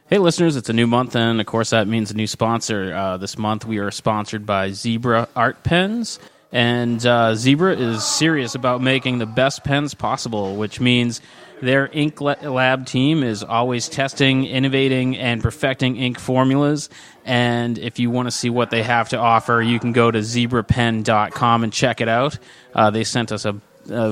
Hey, listeners, it's a new month, and of course that means a new sponsor. This month we are sponsored by Inebri-art pens, and Zebra is serious about making the best pens possible, which means their ink lab team is always testing, innovating, and perfecting ink formulas. And if you want to see what they have to offer, you can go to zebrapen.com and check it out. They sent us a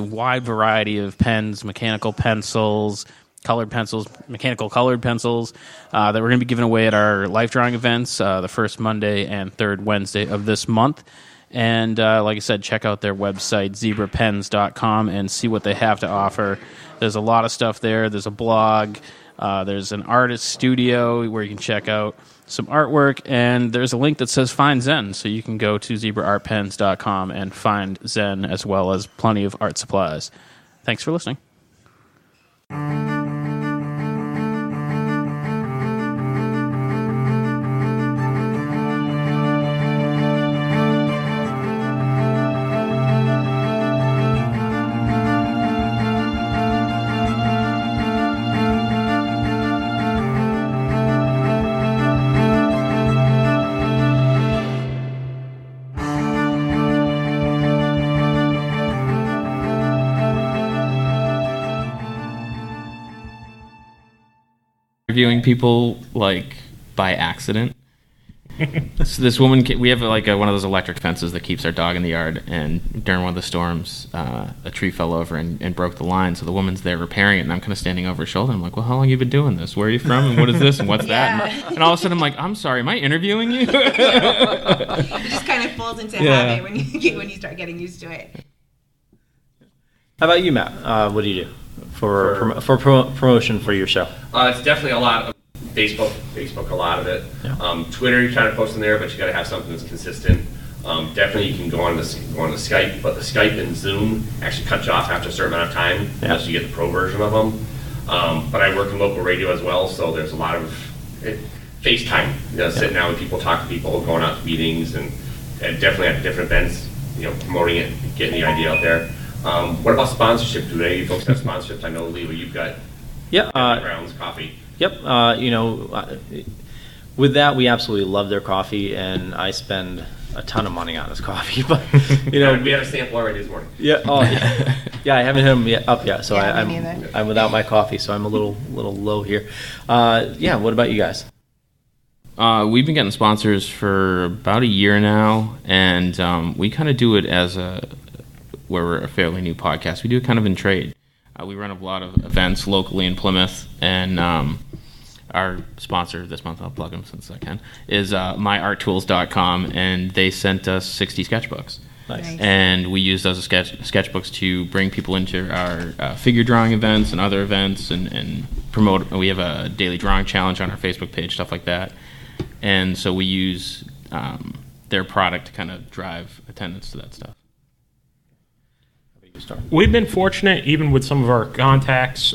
wide variety of pens, mechanical pencils, colored pencils, mechanical colored pencils that we're going to be giving away at our life drawing events the first Monday and third Wednesday of this month. And like I said, check out their website, zebrapens.com, and see what they have to offer. There's a lot of stuff there. There's a blog. There's an artist studio where you can check out some artwork. And there's a link that says Find Zen. So you can go to zebraartpens.com and find Zen as well as plenty of art supplies. Thanks for listening. Interviewing people like by accident. So this woman, we have like one of those electric fences that keeps our dog in the yard, and during one of the storms a tree fell over and broke the line, so the woman's there repairing it, and I'm kind of standing over her shoulder. I'm like, well, how long have you been doing this? Where are you from, and what is this, and what's that? And all of a sudden I'm like, I'm sorry, am I interviewing you? It just kind of falls into habit when you start getting used to it. How about you, Matt? What do you do for promotion for your show? It's definitely a lot of Facebook, a lot of it. Yeah. Twitter, you try to post in there, but you got to have something that's consistent. Definitely, you can go on to Skype, but the Skype and Zoom actually cut you off after a certain amount of time, unless you get the pro version of them. But I work in local radio as well, so there's a lot of FaceTime. Sitting down with people, talking to people, going out to meetings, and definitely at different events, promoting it, getting the idea out there. What about sponsorship? Do any of you folks have sponsorships? I know, Leo, you've got Brown's Coffee. Yep. With that, we absolutely love their coffee, and I spend a ton of money on his coffee. But we had a sample already this morning. Yeah. Oh, yeah. Yeah, I haven't hit him up yet, so I'm without my coffee, so I'm a little low here. What about you guys? We've been getting sponsors for about a year now, and we kind of do it as where we're a fairly new podcast. We do it kind of in trade. We run a lot of events locally in Plymouth, and our sponsor this month, I'll plug them since I can, is myarttools.com, and they sent us 60 sketchbooks. Nice. And we use those as sketchbooks to bring people into our figure drawing events and other events, and promote. We have a daily drawing challenge on our Facebook page, stuff like that. And so we use their product to kind of drive attendance to that stuff. We've been fortunate, even with some of our contacts,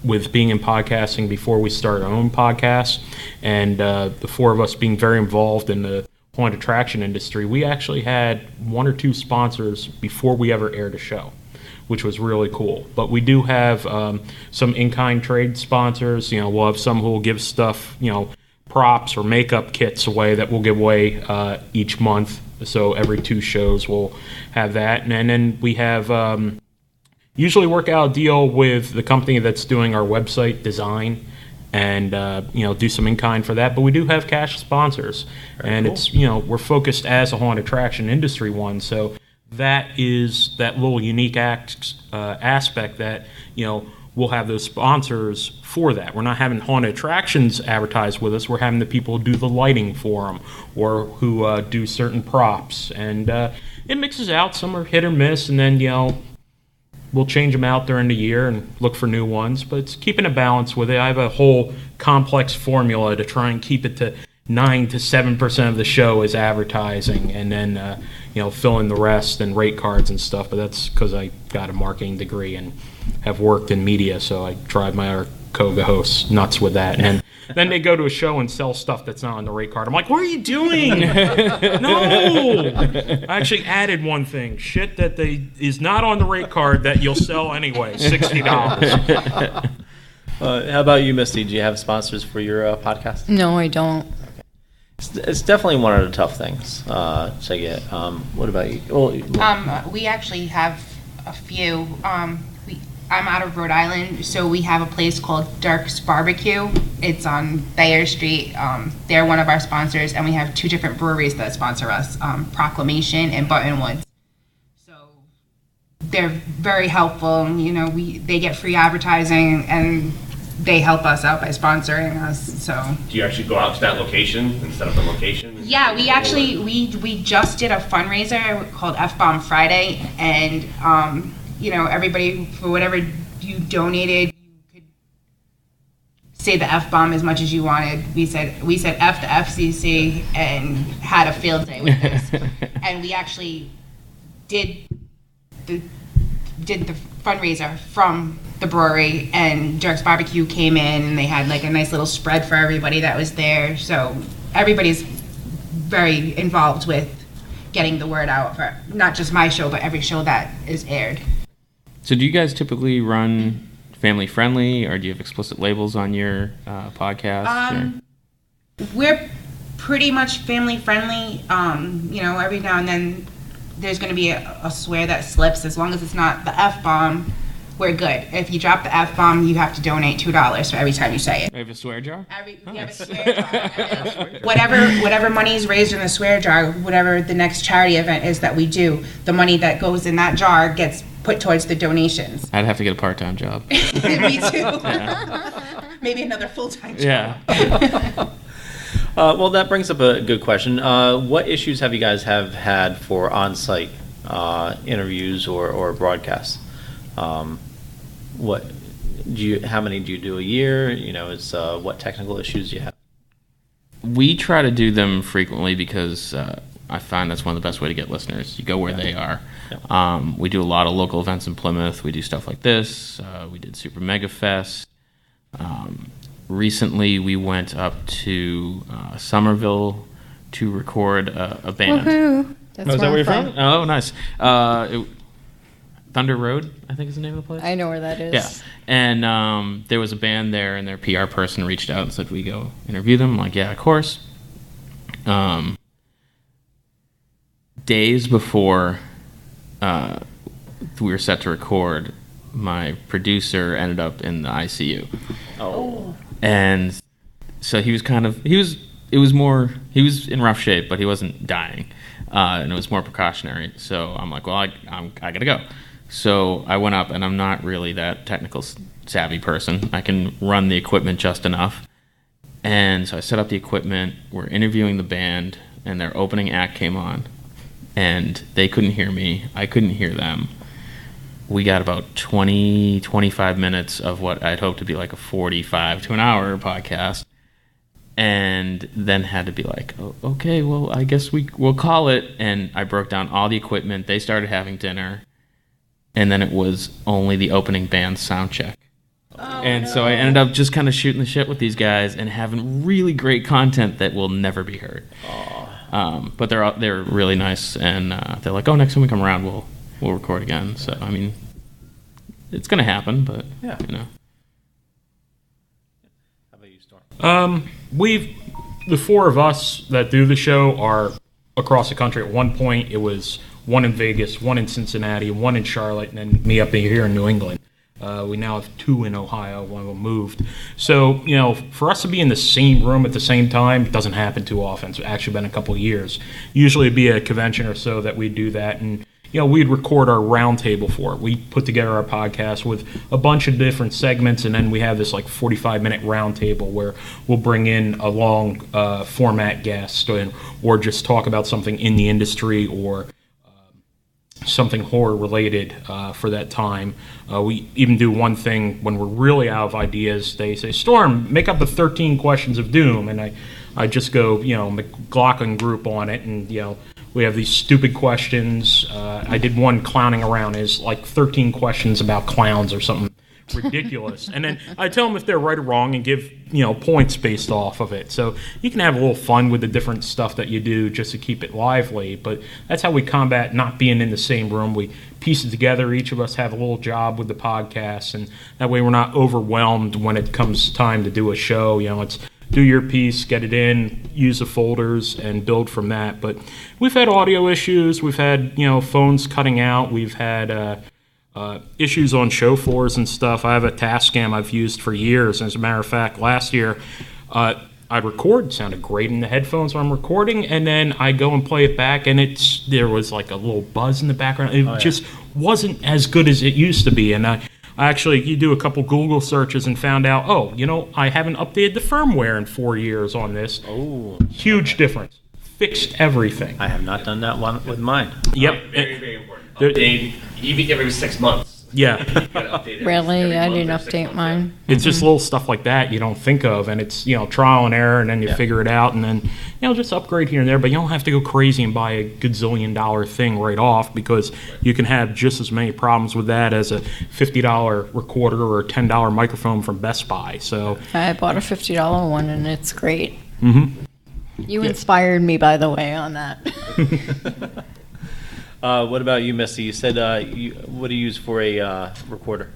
with being in podcasting before we started our own podcast, and the four of us being very involved in the haunted attraction industry. We actually had one or two sponsors before we ever aired a show, which was really cool. But we do have some in-kind trade sponsors. We'll have some who will give stuff, props or makeup kits away that we'll give away each month. So every 2 shows we'll have that. And then we have usually work out a deal with the company that's doing our website design, and do some in-kind for that. But we do have cash sponsors. Very and cool. It's we're focused as a haunted attraction industry one, so that is that little unique aspect that we'll have those sponsors for that. We're not having haunted attractions advertise with us. We're having the people who do the lighting for them, or who do certain props. And it mixes out. Some are hit or miss, and then, we'll change them out during the year and look for new ones. But it's keeping a balance with it. I have a whole complex formula to try and keep it to 9 to 7% of the show is advertising, and then, fill in the rest and rate cards and stuff. But that's because I got a marketing degree and have worked in media, so I drive my other co-hosts nuts with that. And then they go to a show and sell stuff that's not on the rate card. I'm like, what are you doing? No! I actually added one thing. Shit that is not on the rate card that you'll sell anyway, $60. How about you, Misty? Do you have sponsors for your podcast? No, I don't. It's definitely one of the tough things to get. What about you? Well, We actually have a few. I'm out of Rhode Island, so we have a place called Dirk's Barbecue. It's on Thayer Street. They're one of our sponsors, and we have 2 different breweries that sponsor us, Proclamation and Buttonwoods. So they're very helpful. You know, they get free advertising, and they help us out by sponsoring us. So Do you actually go out to that location and set up a location? yeah, we actually we just did a fundraiser called F-Bomb Friday, and you know, everybody, for whatever you donated, you could say the F-bomb as much as you wanted. We said F to FCC and had a field day with this. And we actually did the fundraiser from the brewery, and Dirk's Barbecue came in, and they had like a nice little spread for everybody that was there. So everybody's very involved with getting the word out for not just my show, but every show that is aired. So do you guys typically run family friendly, or do you have explicit labels on your podcast? We're pretty much family friendly. You know, every now and then there's going to be a swear that slips. As long as it's not the F-bomb, we're good. If you drop the F-bomb, you have to donate $2 for every time you say it. I have a swear jar? We have a swear jar. Whatever money is raised in the swear jar, whatever the next charity event is that we do, the money that goes in that jar gets put towards the donations. I'd have to get a part-time job. Me too. Yeah. Maybe another full-time job. Yeah. Well, that brings up a good question. What issues have you guys had for on-site interviews or broadcasts? How many do you do a year? You know, what technical issues do you have? We try to do them frequently because I find that's one of the best way to get listeners. You go where they are. Yeah. We do a lot of local events in Plymouth. We do stuff like this. We did Super Mega Fest. Recently, we went up to Somerville to record a band. Woohoo! Is that where you're from? Oh, nice. Thunder Road, I think is the name of the place. I know where that is. Yeah. And there was a band there, and their PR person reached out and said, we go interview them. I'm like, yeah, of course. Days before we were set to record, my producer ended up in the ICU. Oh. And so he was in rough shape, but he wasn't dying. And it was more precautionary. So I'm like, well, I gotta go. So I went up, and I'm not really that technical savvy person. I can run the equipment just enough. And so I set up the equipment. We're interviewing the band, and their opening act came on. And they couldn't hear me. I couldn't hear them. We got about 20, 25 minutes of what I'd hoped to be like a 45 to an hour podcast. And then had to be like, oh, okay, well, I guess we'll call it. And I broke down all the equipment. They started having dinner. And then it was only the opening band sound check. So I ended up just kind of shooting the shit with these guys and having really great content that will never be heard. But they're really nice, and they're like, oh, next time we come around, we'll record again. So I mean, it's gonna happen, but yeah, you know. How about you, Storm? The 4 of us that do the show are across the country. At one point, it was one in Vegas, one in Cincinnati, one in Charlotte, and then me up here in New England. We now have 2 in Ohio. One of them moved. So, you know, for us to be in the same room at the same time doesn't happen too often. It's actually been a couple of years. Usually it'd be a convention or so that we'd do that. And, you know, we'd record our roundtable for it. We put together our podcast with a bunch of different segments, and then we have this like 45-minute roundtable where we'll bring in a long format guest or just talk about something in the industry or something horror related for that time. We even do one thing when we're really out of ideas. They say, Storm, make up the 13 questions of doom, and I just go, you know, McLaughlin group on it, and you know, we have these stupid questions. I did one clowning around, is like 13 questions about clowns or something ridiculous. And then I tell them if they're right or wrong and give, points based off of it. So you can have a little fun with the different stuff that you do just to keep it lively. But that's how we combat not being in the same room. We piece it together. Each of us have a little job with the podcast, and that way we're not overwhelmed when it comes time to do a show. It's do your piece, get it in, use the folders, and build from that. But we've had audio issues. We've had, phones cutting out. We've had issues on show floors and stuff. I have a Tascam I've used for years. As a matter of fact, last year, I'd record, it sounded great in the headphones when I'm recording, and then I go and play it back, and there was like a little buzz in the background. It just wasn't as good as it used to be. And you do a couple Google searches and found out, I haven't updated the firmware in 4 years on this. Oh. Huge difference. Fixed everything. I have not done that one with mine. Yep. Very, very important. Update, even if it was 6 months. Yeah. You gotta update it Really? every I month didn't or 6 update months, mine. It's just little stuff like that you don't think of, and it's, trial and error, and then you figure it out, and then, just upgrade here and there, but you don't have to go crazy and buy a gazillion-dollar thing right off, because you can have just as many problems with that as a $50 recorder or a $10 microphone from Best Buy, so. I bought a $50 one, and it's great. Mm-hmm. You inspired me, by the way, on that. What about you, Missy? You said what do you use for a recorder?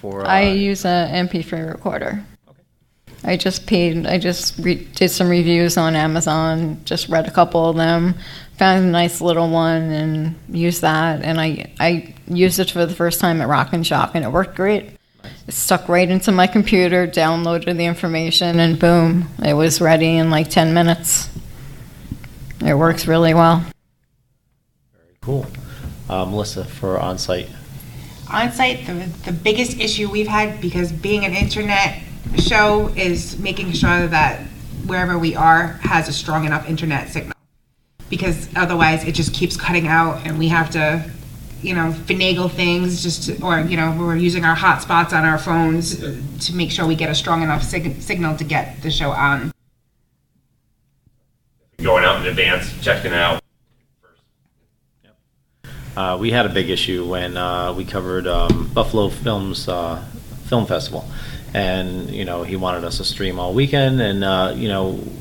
I use an MP3 recorder. Okay. I just did some reviews on Amazon, just read a couple of them, found a nice little one, and used that. And I used it for the first time at Rock and Shock, and it worked great. It stuck right into my computer, downloaded the information, and boom, it was ready in like 10 minutes. It works really well. Cool. Melissa, for on-site. On-site, the biggest issue we've had, because being an internet show, is making sure that wherever we are has a strong enough internet signal. Because otherwise it just keeps cutting out, and we have to, finagle things we're using our hotspots on our phones to make sure we get a strong enough signal to get the show on. Going out in advance, checking out. We had a big issue when we covered Buffalo Films Film Festival, and he wanted us to stream all weekend, and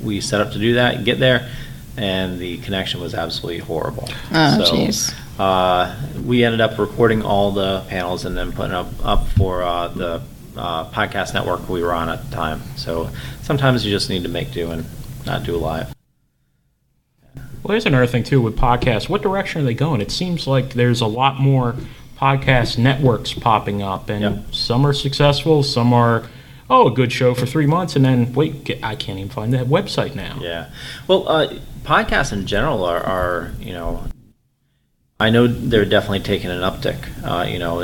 we set up to do that and get there, and the connection was absolutely horrible. Oh, jeez. So we ended up recording all the panels and then putting up for the podcast network we were on at the time. So sometimes you just need to make do and not do live. Well, there's another thing, too, with podcasts. What direction are they going? It seems like there's a lot more podcast networks popping up, and some are successful, some are, a good show for 3 months, and then, wait, I can't even find that website now. Yeah. Well, podcasts in general are I know they're definitely taking an uptick.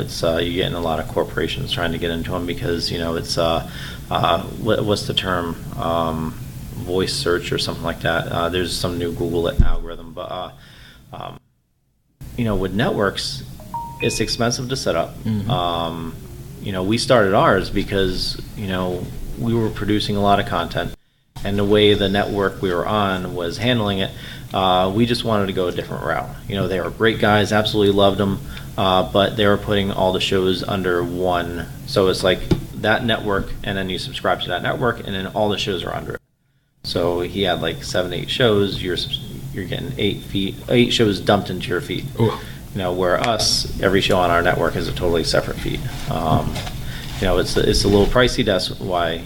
It's you're getting a lot of corporations trying to get into them because, it's, what's the term? Voice search or something like that. There's some new Google algorithm, but with networks, it's expensive to set up. Mm-hmm. We started ours because we were producing a lot of content, and the way the network we were on was handling it, we just wanted to go a different route. They were great guys, absolutely loved them, but they were putting all the shows under one. So it's like that network, and then you subscribe to that network, and then all the shows are under it. So he had like 7-8 shows. You're getting 8 shows dumped into your feed. Ooh. Where us, every show on our network is a totally separate feed. It's a little pricey. That's why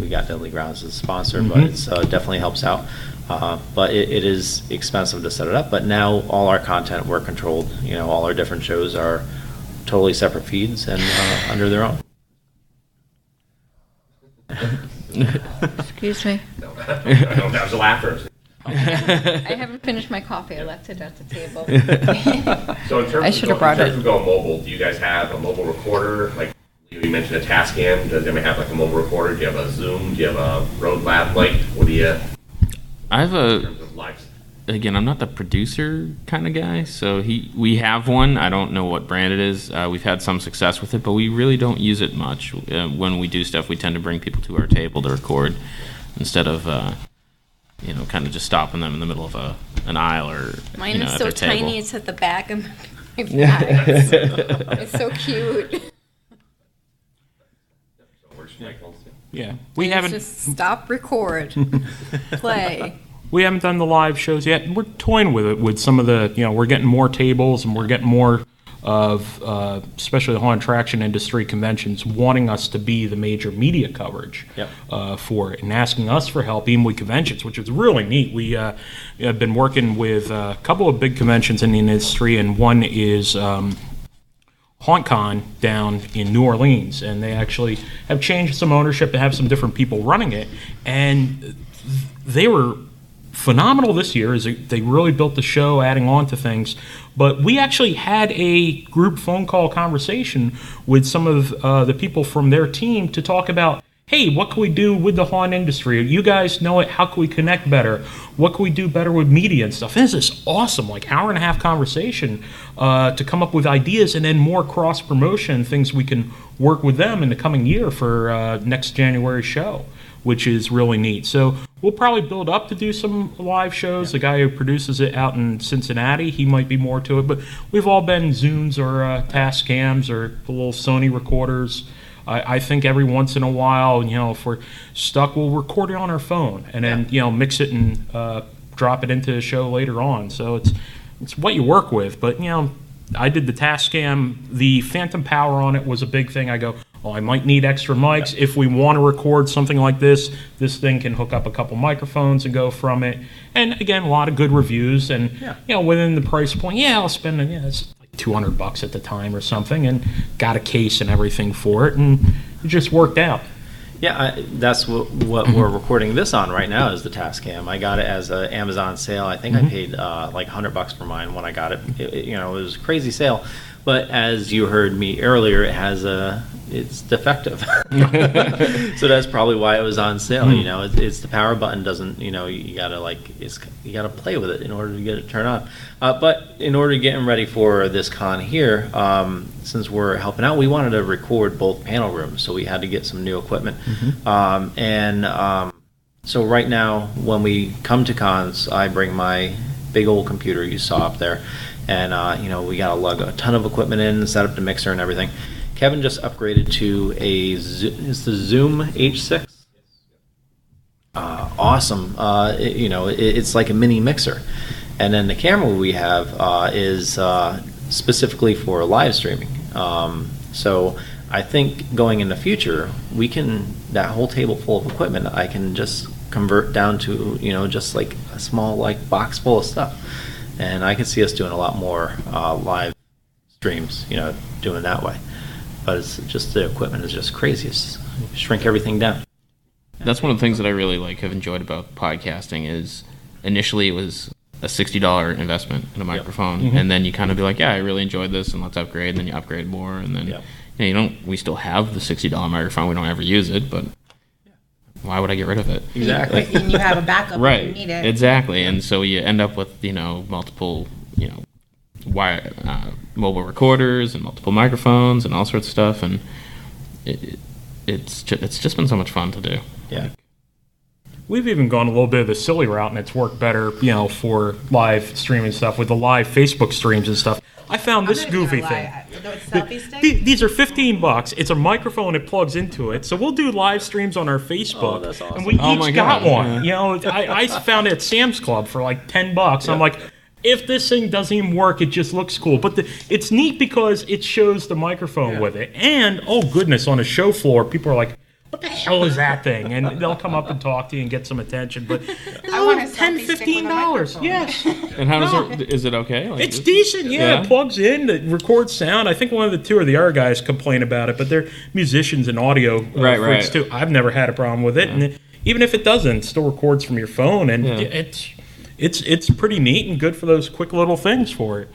we got Deadly Grounds as a sponsor, but it definitely helps out. But it is expensive to set it up. But now all our content we're controlled. All our different shows are totally separate feeds and under their own. Excuse me. That was a laugher. I haven't finished my coffee. I left it at the table. So in terms of going mobile, do you guys have a mobile recorder? Like you mentioned a Tascam. Does anybody have like a mobile recorder? Do you have a Zoom? Do you have a Rode Lab? What do you? I have in terms of live? Again, I'm not the producer kind of guy, so we have one. I don't know what brand it is. We've had some success with it, but we really don't use it much. When we do stuff, we tend to bring people to our table to record instead of, kind of just stopping them in the middle of an aisle or Mine is at so their table. tiny, it's at the back of my bags. It's so cute. Yeah, we It's haven't. just stop, record, play. We haven't done the live shows yet. We're toying with it with some of the, we're getting more tables and we're getting more of, especially the haunted attraction industry conventions, wanting us to be the major media coverage for it and asking us for help, even with conventions, which is really neat. We have been working with a couple of big conventions in the industry, and one is HauntCon down in New Orleans, and they actually have changed some ownership to have some different people running it, and they were phenomenal this year. Is they really built the show, adding on to things. But we actually had a group phone call conversation with some of the people from their team to talk about, hey, what can we do with the haunt industry? You guys know it. How can we connect better? What can we do better with media and stuff? And this is awesome, like hour-and-a-half conversation to come up with ideas and then more cross-promotion, things we can work with them in the coming year for next January show, which is really neat. So we'll probably build up to do some live shows. The guy who produces it out in Cincinnati, he might be more to it. But we've all been Zooms or Tascams or the little Sony recorders. I think every once in a while, if we're stuck, we'll record it on our phone and then, mix it and drop it into a show later on. So it's what you work with. But, I did the Tascam. The phantom power on it was a big thing. I go, I might need extra mics. If we want to record something like this thing can hook up a couple microphones and go from it. And again, a lot of good reviews. And, within the price point, I'll spend, it's like $200 at the time or something, and got a case and everything for it. And it just worked out. Yeah, that's what we're recording this on right now is the Tascam. I got it as an Amazon sale. I think I paid like $100 for mine when I got it. It was a crazy sale. But as you heard me earlier, it's defective. So that's probably why it was on sale. It's the power button doesn't. You gotta play with it in order to get it to turn on. But in order to get them ready for this con here, since we're helping out, we wanted to record both panel rooms, so we had to get some new equipment. So right now, when we come to cons, I bring my big old computer you saw up there. And, we got to lug a ton of equipment in, set up the mixer and everything. Kevin just upgraded to it's the Zoom H6. Awesome. It's like a mini mixer. And then the camera we have is specifically for live streaming. So I think going in the future, that whole table full of equipment, I can just convert down to, just like a small box full of stuff. And I can see us doing a lot more live streams, doing that way. But it's just the equipment is just crazy. It's shrink everything down. That's one of the things that I really have enjoyed about podcasting is initially it was a $60 investment in a microphone, and then you kind of be like, I really enjoyed this, and let's upgrade. And then you upgrade more, and then we still have the $60 microphone. We don't ever use it, but why would I get rid of it? Exactly. And you have a backup right. if you need it. Exactly. And so you end up with, multiple, wire, mobile recorders and multiple microphones and all sorts of stuff. And it's just been so much fun to do. Yeah. We've even gone a little bit of the silly route, and it's worked better, for live streaming stuff with the live Facebook streams and stuff. I found this goofy thing. These are $15. It's a microphone. It plugs into it. So we'll do live streams on our Facebook, that's awesome. and we each got one. I found it at Sam's Club for like $10. I'm like, if this thing doesn't even work, it just looks cool. But it's neat because it shows the microphone with it, and oh goodness, on a show floor, people are like, what the hell is that thing? And they'll come up and talk to you and get some attention. But I want a $10, selfie stick with a $15. microphone. Yes. And how is it okay? It's decent, It plugs in, it records sound. I think one of the two or the other guys complain about it, but they're musicians and audio freaks too. I've never had a problem with it, and even if it doesn't, it still records from your phone, and it's pretty neat and good for those quick little things for it.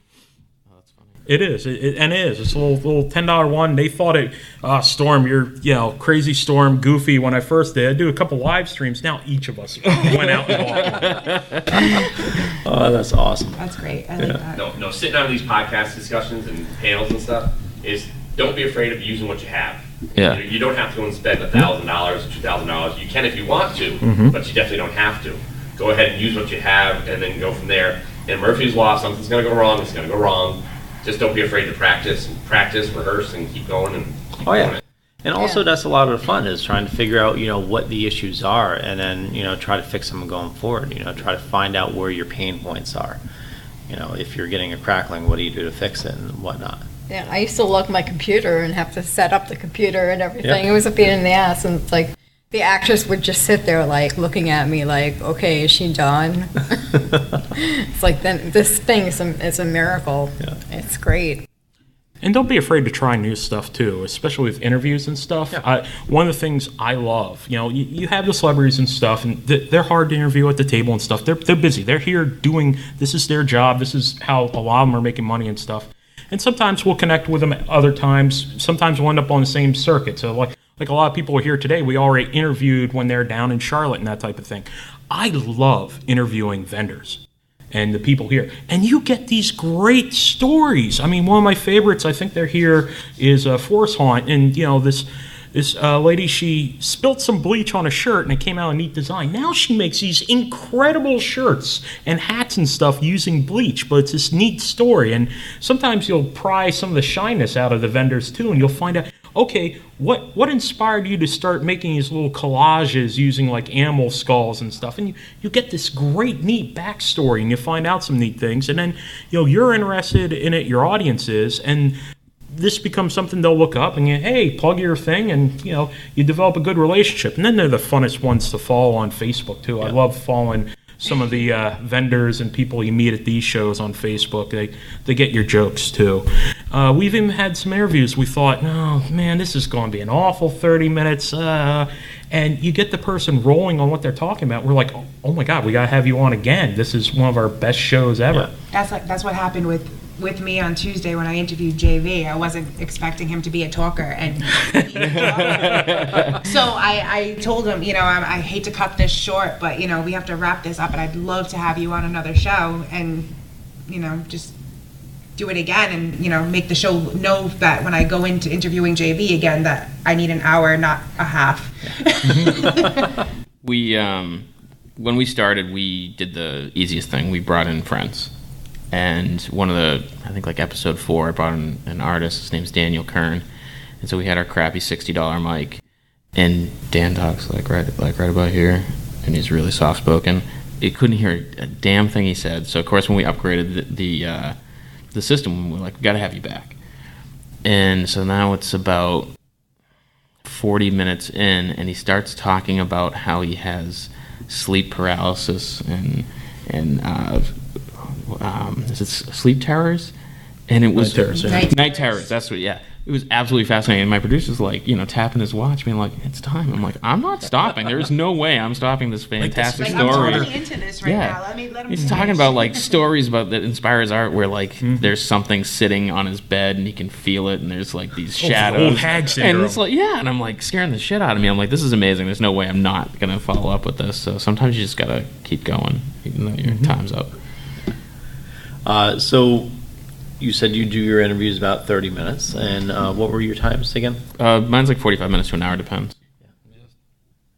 It is. It's a little $10 one. They thought it, Storm, you're, crazy Storm, goofy when I first did. I do a couple live streams. Now each of us went out and bought one. Oh, that's awesome. That's great. I like that. No, sitting on these podcast discussions and panels and stuff is don't be afraid of using what you have. Yeah. You don't have to go and spend $1,000 or $2,000. You can if you want to, but you definitely don't have to. Go ahead and use what you have and then go from there. And Murphy's Law, something's going to go wrong, it's going to go wrong. Just don't be afraid to practice, rehearse, and keep going and keep doing it. And also, that's a lot of the fun, is trying to figure out, what the issues are, and then, try to fix them going forward. Try to find out where your pain points are. If you're getting a crackling, what do you do to fix it and whatnot. Yeah, I used to lug my computer and have to set up the computer and everything. Yeah. It was a pain in the ass, and it's like the actress would just sit there, like, looking at me like, okay, is she done? It's like, then this thing is a miracle. Yeah. It's great. And don't be afraid to try new stuff too, especially with interviews and stuff. Yeah. One of the things I love, you have the celebrities and stuff, and they're hard to interview at the table and stuff. They're busy. They're here doing, this is their job. This is how a lot of them are making money and stuff. And sometimes we'll connect with them at other times. Sometimes we'll end up on the same circuit. So like a lot of people are here today, we already interviewed when they're down in Charlotte and that type of thing. I love interviewing vendors and the people here. And you get these great stories. I mean, one of my favorites, I think they're here, is Force Haunt. And, this lady, she spilt some bleach on a shirt and it came out a neat design. Now she makes these incredible shirts and hats and stuff using bleach, but it's this neat story. And sometimes you'll pry some of the shyness out of the vendors too, and you'll find out, okay, what inspired you to start making these little collages using like animal skulls and stuff? And you get this great, neat backstory, and you find out some neat things. And then, you're interested in it, your audience is, and this becomes something they'll look up and hey, plug your thing, and you develop a good relationship. And then they're the funnest ones to follow on Facebook too. Yeah. I love following some of the vendors and people you meet at these shows on Facebook. They get your jokes too. We've even had some interviews. We thought, oh man, this is going to be an awful 30 minutes. And you get the person rolling on what they're talking about. We're like, oh my God, we got to have you on again. This is one of our best shows ever. Yeah. That's what happened with me on Tuesday when I interviewed JV. I wasn't expecting him to be a talker, and so I told him, I hate to cut this short, but we have to wrap this up, and I'd love to have you on another show, and just do it again, and make the show know that when I go into interviewing JV again, that I need an hour, not a half. We when we started, we did the easiest thing. We brought in friends. And one of I think like episode 4, I brought in an artist. His name's Daniel Kern. And so we had our crappy $60 mic. And Dan talks like right about here. And he's really soft-spoken. You couldn't hear a damn thing he said. So, of course, when we upgraded the system, we were like, we got to have you back. And so now it's about 40 minutes in, and he starts talking about how he has sleep paralysis and is it sleep terrors? And it was night terrors. That's what. Yeah, it was absolutely fascinating. And my producer's like, tapping his watch, being like, "It's time." I'm like, "I'm not stopping. There's no way I'm stopping this fantastic story." I'm really into this right now. Let him. He's talking about like stories about that inspires art, where like there's something sitting on his bed and he can feel it, and there's like these shadows. Old hag syndrome. And it's like, and I'm like scaring the shit out of me. I'm like, this is amazing. There's no way I'm not gonna follow up with this. So sometimes you just gotta keep going, even though your time's up. So you said you do your interviews about 30 minutes, and what were your times again? Mine's like 45 minutes to an hour, depends.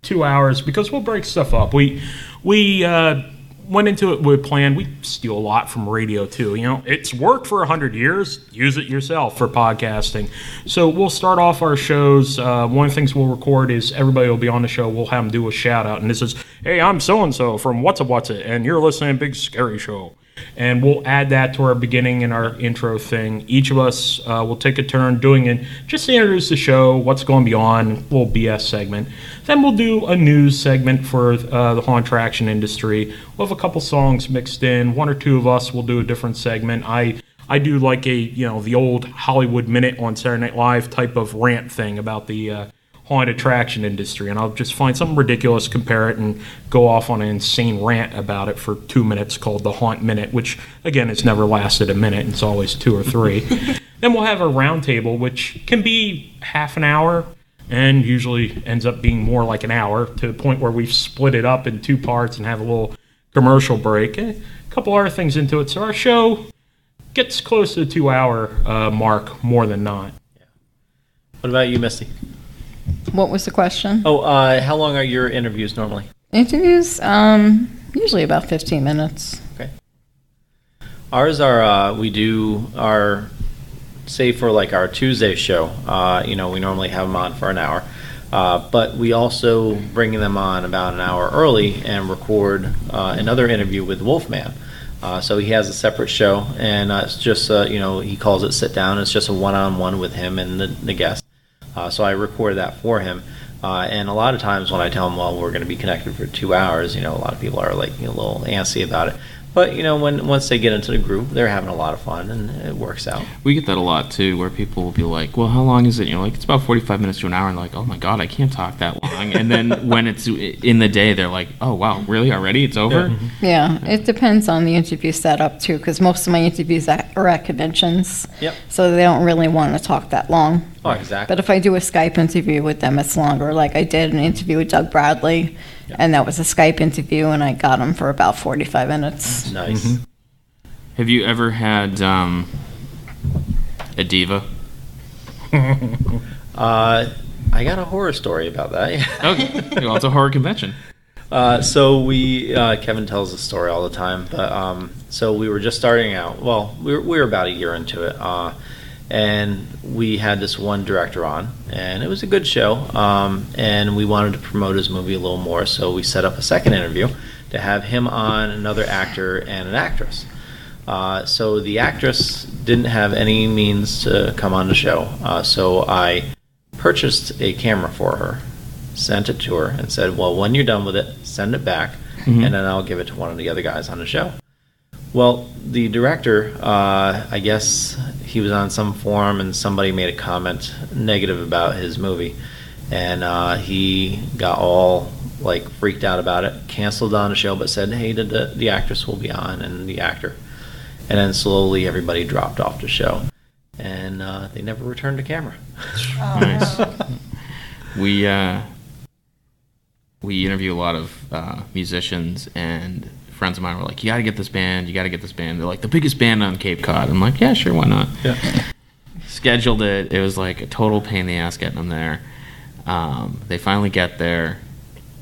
2 hours, because we'll break stuff up. We went into it with a plan. We steal a lot from radio too. It's worked for 100 years. Use it yourself for podcasting. So we'll start off our shows. One of the things we'll record is everybody will be on the show. We'll have them do a shout out, and this is, hey, I'm so and so from What's It, and you're listening to Big Scary Show. And we'll add that to our beginning and our intro thing. Each of us will take a turn doing it just to introduce the show, what's going to be on, a little BS segment. Then we'll do a news segment for the haunted attraction industry. We'll have a couple songs mixed in. One or two of us will do a different segment. I do like the old Hollywood Minute on Saturday Night Live type of rant thing about the haunted attraction industry, and I'll just find something ridiculous, compare it, and go off on an insane rant about it for 2 minutes called the Haunt Minute, which, again, it's never lasted a minute. It's always 2 or 3. Then we'll have a roundtable, which can be half an hour and usually ends up being more like an hour, to the point where we've split it up in 2 parts and have a little commercial break. A couple other things into it. So our show gets close to the 2-hour mark more than not. What about you, Misty? What was the question? How long are your interviews normally? Interviews, usually about 15 minutes. Okay. Ours are, we do our say for like our Tuesday show, we normally have them on for an hour. But we also bring them on about an hour early and record another interview with Wolfman. So he has a separate show, and it's just, he calls it Sit Down. It's just a one-on-one with him and the guest. So I record that for him. And a lot of times when I tell them, well, we're going to be connected for 2 hours, a lot of people are like a little antsy about it. But, once they get into the group, they're having a lot of fun, and it works out. We get that a lot, too, where people will be like, well, how long is it? It's about 45 minutes to an hour. And they're like, oh, my God, I can't talk that long. And then when it's in the day, they're like, oh, wow, really? Already? It's over? Yeah, it depends on the interview setup, too, because most of my interviews are at conventions. Yep. So they don't really want to talk that long. Oh, exactly. But if I do a Skype interview with them, it's longer. Like I did an interview with Doug Bradley, and that was a Skype interview, and I got him for about 45 minutes. Nice. Mm-hmm. Have you ever had a diva? I got a horror story about that. Okay. Well, it's a horror convention. So Kevin tells the story all the time, but so we were just starting out. Well, we were about a year into it, and we had this one director on, and it was a good show, and we wanted to promote his movie a little more, so we set up a second interview to have him on, another actor, and an actress. So the actress didn't have any means to come on the show, so I purchased a camera for her, sent it to her, and said, well, when you're done with it, send it back, and then I'll give it to one of the other guys on the show. Well, the director, I guess he was on some forum and somebody made a comment negative about his movie, and he got all like freaked out about it, canceled on the show, but said, hey, the actress will be on and the actor. And then slowly everybody dropped off the show, and they never returned the camera. Nice. We interview a lot of musicians, and friends of mine were like, you gotta get this band. They're like, the biggest band on Cape Cod. I'm like, yeah, sure, why not? Yeah. Scheduled it. It was like a total pain in the ass getting them there. They finally get there,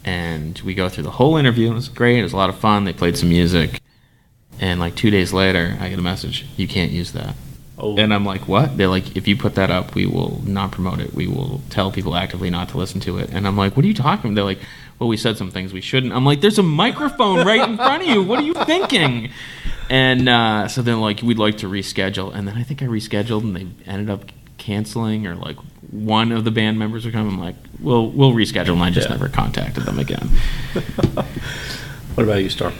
and we go through the whole interview. It was great. It was a lot of fun. They played some music. And like 2 days later, I get a message, you can't use that. Oh. And I'm like, what? They're like, if you put that up, we will not promote it. We will tell people actively not to listen to it. And I'm like, what are you talking about? They're like, well, we said some things we shouldn't. I'm like, there's a microphone right in front of you. What are you thinking? And so then like, we'd like to reschedule. And then I think I rescheduled, and they ended up canceling, or like one of the band members would come. I'm like, we'll reschedule. And I just never contacted them again. What about you, Storm?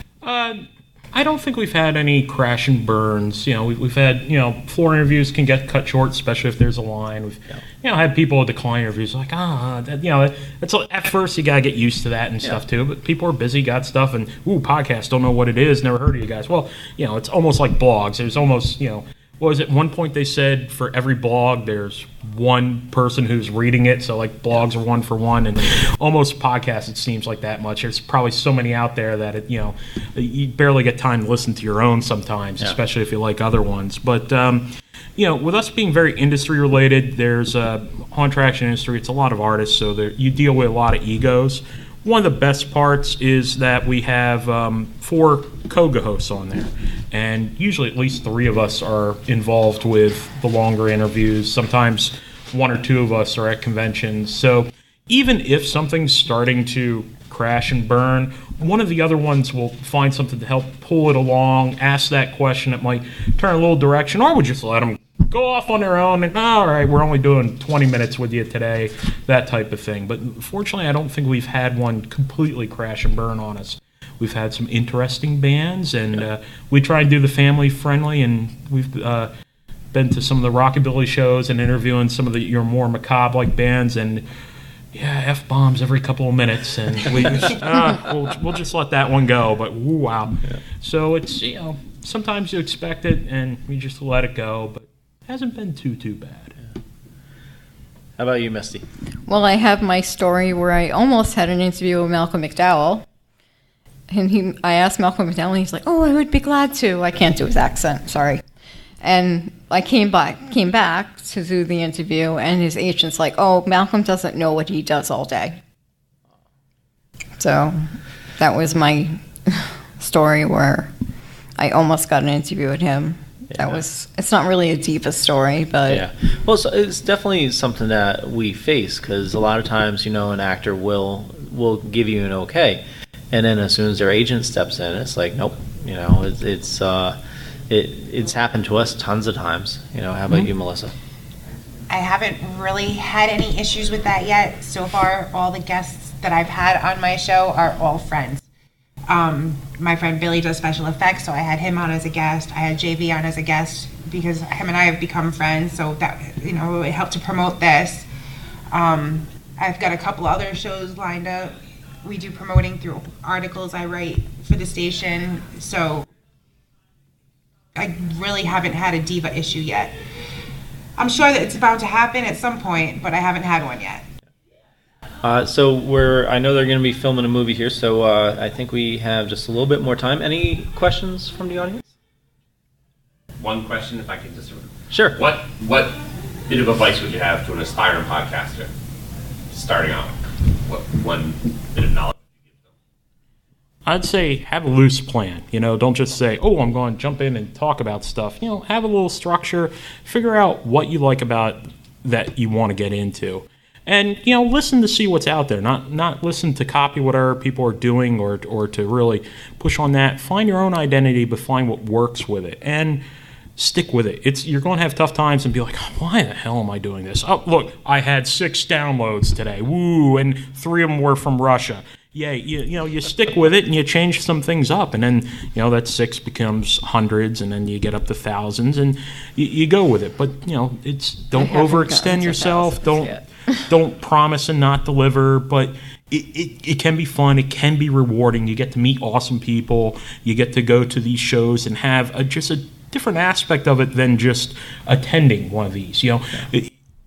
I don't think we've had any crash and burns. We've had, floor interviews can get cut short, especially if there's a line. We've, had people decline interviews like, it's at first you gotta get used to that and stuff too. But people are busy, got stuff, and podcasts, don't know what it is, never heard of you guys. Well, it's almost like blogs. There's almost, what was it? One point they said for every blog there's one person who's reading it, so like blogs are one for one, and almost podcasts it seems like that much. There's probably so many out there that you barely get time to listen to your own sometimes, especially if you like other ones. But with us being very industry related, there's on traction industry. It's a lot of artists, so you deal with a lot of egos. One of the best parts is that we have 4 co-hosts on there, and usually at least 3 of us are involved with the longer interviews. Sometimes 1 or 2 of us are at conventions. So even if something's starting to crash and burn, one of the other ones will find something to help pull it along, ask that question that might turn a little direction, or would just let them go off on their own and, all right, we're only doing 20 minutes with you today, that type of thing. But fortunately, I don't think we've had one completely crash and burn on us. We've had some interesting bands, and we try and do the family friendly, and we've been to some of the rockabilly shows and interviewing some of your more macabre like bands, and F-bombs every couple of minutes, and we'll just let that one go. But wow. Yeah. So it's, sometimes you expect it and we just let it go, but hasn't been too bad. Yeah. How about you, Misty? Well, I have my story where I almost had an interview with Malcolm McDowell, and I asked Malcolm McDowell, and he's like, "Oh, I would be glad to." I can't do his accent, sorry. And I came back to do the interview, and his agent's like, "Oh, Malcolm doesn't know what he does all day." So that was my story where I almost got an interview with him, It's not really a diva story, but Yeah. Well, it's definitely something that we face, because a lot of times, an actor will give you an okay, and then as soon as their agent steps in, it's like, nope. It's happened to us tons of times. How about you, Melissa? I haven't really had any issues with that yet. So far, all the guests that I've had on my show are all friends. My friend Billy does special effects, so I had him on as a guest. I had JV on as a guest because him and I have become friends, so that, it helped to promote this. I've got a couple other shows lined up. We do promoting through articles I write for the station, so I really haven't had a diva issue yet. I'm sure that it's about to happen at some point, but I haven't had one yet. So I know they're going to be filming a movie here, so I think we have just a little bit more time. Any questions from the audience? One question, if I can just... Sure. What bit of advice would you have to an aspiring podcaster starting out? What one bit of knowledge would you give them? I'd say have a loose plan. Don't just say, oh, I'm going to jump in and talk about stuff. Have a little structure. Figure out what you like about that you want to get into. And, listen to see what's out there. Not listen to copy what other people are doing or to really push on that. Find your own identity, but find what works with it. And stick with it. You're going to have tough times and be like, why the hell am I doing this? Oh, look, I had 6 downloads today. Woo, and 3 of them were from Russia. Yeah, you stick with it and you change some things up, and then that 6 becomes hundreds, and then you get up to thousands, and you go with it. But don't overextend yourself. Don't promise and not deliver. But it can be fun. It can be rewarding. You get to meet awesome people. You get to go to these shows and have just a different aspect of it than just attending one of these.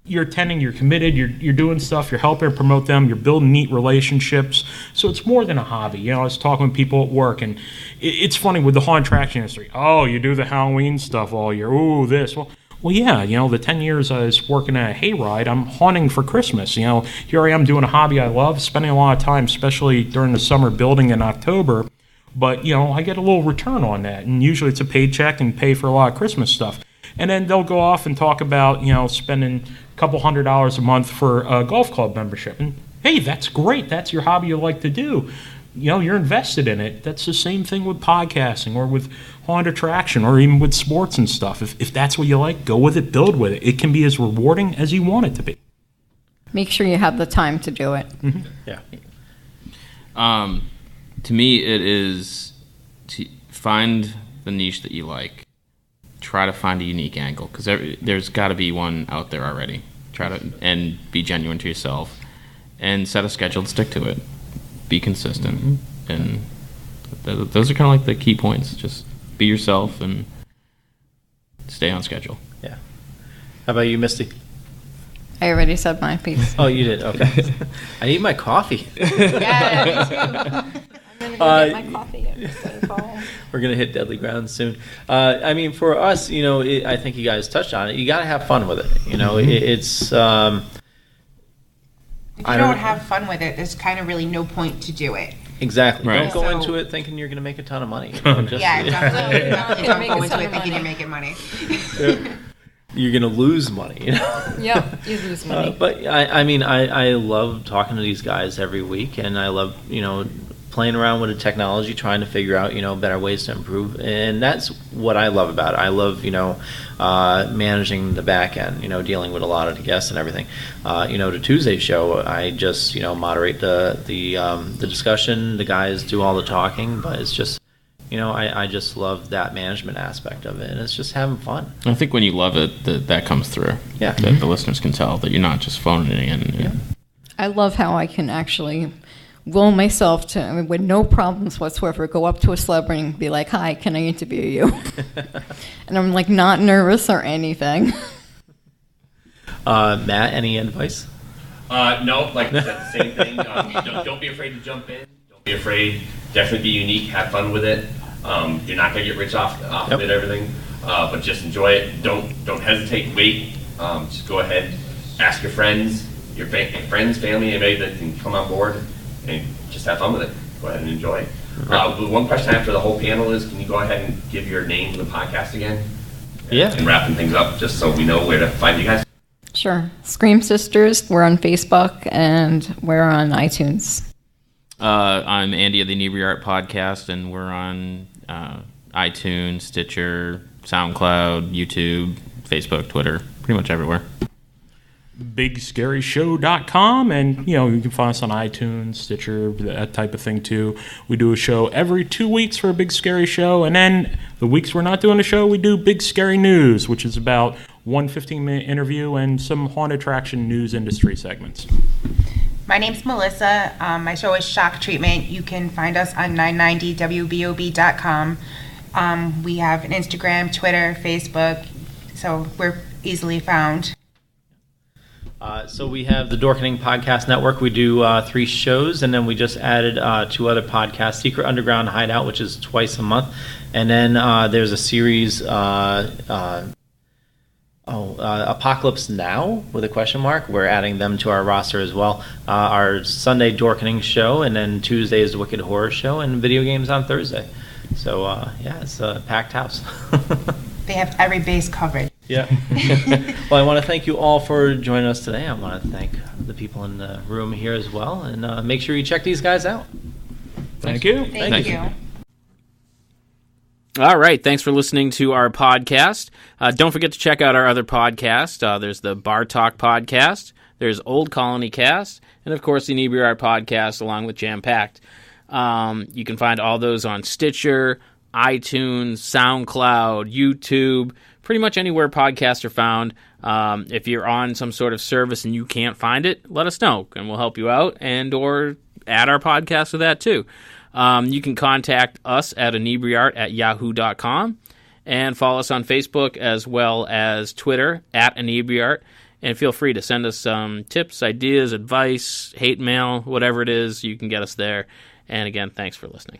You're attending, you're committed, you're doing stuff, you're helping promote them, you're building neat relationships. So it's more than a hobby. I was talking with people at work, and it's funny with the haunted attraction industry. Oh, you do the Halloween stuff all year. Ooh, this. Well, yeah, the 10 years I was working at a hayride, I'm haunting for Christmas. Here I am doing a hobby I love, spending a lot of time, especially during the summer, building in October. But, I get a little return on that, and usually it's a paycheck and pay for a lot of Christmas stuff. And then they'll go off and talk about, spending a couple $100s a month for a golf club membership. And, hey, that's great. That's your hobby you like to do. You're invested in it. That's the same thing with podcasting or with haunted attraction or even with sports and stuff. If that's what you like, go with it, build with it. It can be as rewarding as you want it to be. Make sure you have the time to do it. Mm-hmm. Yeah. To me, it is to find the niche that you like. Try to find a unique angle, because there's got to be one out there already. And be genuine to yourself, and set a schedule and stick to it. Be consistent, and those are kind of like the key points. Just be yourself and stay on schedule. Yeah. How about you, Misty? I already said my piece. Oh, you did? Okay. I need my coffee. Yeah, me too. I'm going to go get my coffee. We're going to hit deadly ground soon. For us, I think you guys touched on it. You got to have fun with it. It's... If you don't have fun with it, there's kind of really no point to do it. Exactly. Right. Don't go into it thinking you're going to make a ton of money. Definitely don't go into it thinking you're making money. You're going to lose money. Yeah, you lose money. But I love talking to these guys every week, and I love playing around with the technology, trying to figure out better ways to improve, and that's what I love about it. I love managing the back end, dealing with a lot of the guests and everything. The Tuesday show, I just moderate the discussion. The guys do all the talking, but it's just I just love that management aspect of it, and it's just having fun. I think when you love it, that comes through. Yeah. That the listeners can tell that you're not just phoning it in. Yeah. I love how I can actually will myself to, with no problems whatsoever, go up to a celebrity and be like, "Hi, can I interview you?" And I'm like not nervous or anything. Matt, any advice? No, like I said, the same thing. Don't be afraid to jump in. Don't be afraid. Definitely be unique. Have fun with it. You're not gonna get rich off of it, everything. But just enjoy it. Don't hesitate. Wait. Just go ahead. Ask your friends, family, anybody that can come on board, and just have fun with it. Go ahead and enjoy it. The one question I have for the whole panel is, can you go ahead and give your name to the podcast again? and wrapping things up, just so we know where to find you guys. Sure. Scream Sisters, we're on Facebook, and we're on iTunes. I'm Andy of the Inebri-art podcast, and we're on iTunes, Stitcher, SoundCloud, YouTube, Facebook, Twitter, pretty much everywhere. BigScaryShow.com, and you can find us on iTunes, Stitcher, that type of thing too. We do a show every 2 weeks for a Big Scary Show, and then the weeks we're not doing a show, we do Big Scary News, which is about one 15-minute interview and some haunted attraction news industry segments. My name's Melissa. My show is Shock Treatment. You can find us on 990wbob.com. We have an Instagram, Twitter, Facebook, so we're easily found. So we have the Dorkening Podcast Network. We do 3 shows, and then we just added 2 other podcasts, Secret Underground Hideout, which is twice a month, and then there's a series, Apocalypse Now, with a question mark. We're adding them to our roster as well. Our Sunday Dorkening show, and then Tuesday is the Wicked Horror show, and video games on Thursday. So, it's a packed house. They have every base covered. Yeah. Well, I want to thank you all for joining us today. I want to thank the people in the room here as well, and make sure you check these guys out. Thank you. Thank you. All right. Thanks for listening to our podcast. Don't forget to check out our other podcasts. There's the Bar Talk podcast. There's Old Colony Cast. And, of course, the Inebri-art podcast along with Jam Packed. You can find all those on Stitcher, iTunes, SoundCloud, YouTube, pretty much anywhere podcasts are found. If you're on some sort of service and you can't find it, let us know, and we'll help you out and or add our podcast to that too. You can contact us at inebriart@yahoo.com and follow us on Facebook as well as Twitter at Inebri-art. And feel free to send us some tips, ideas, advice, hate mail, whatever it is, you can get us there. And again, thanks for listening.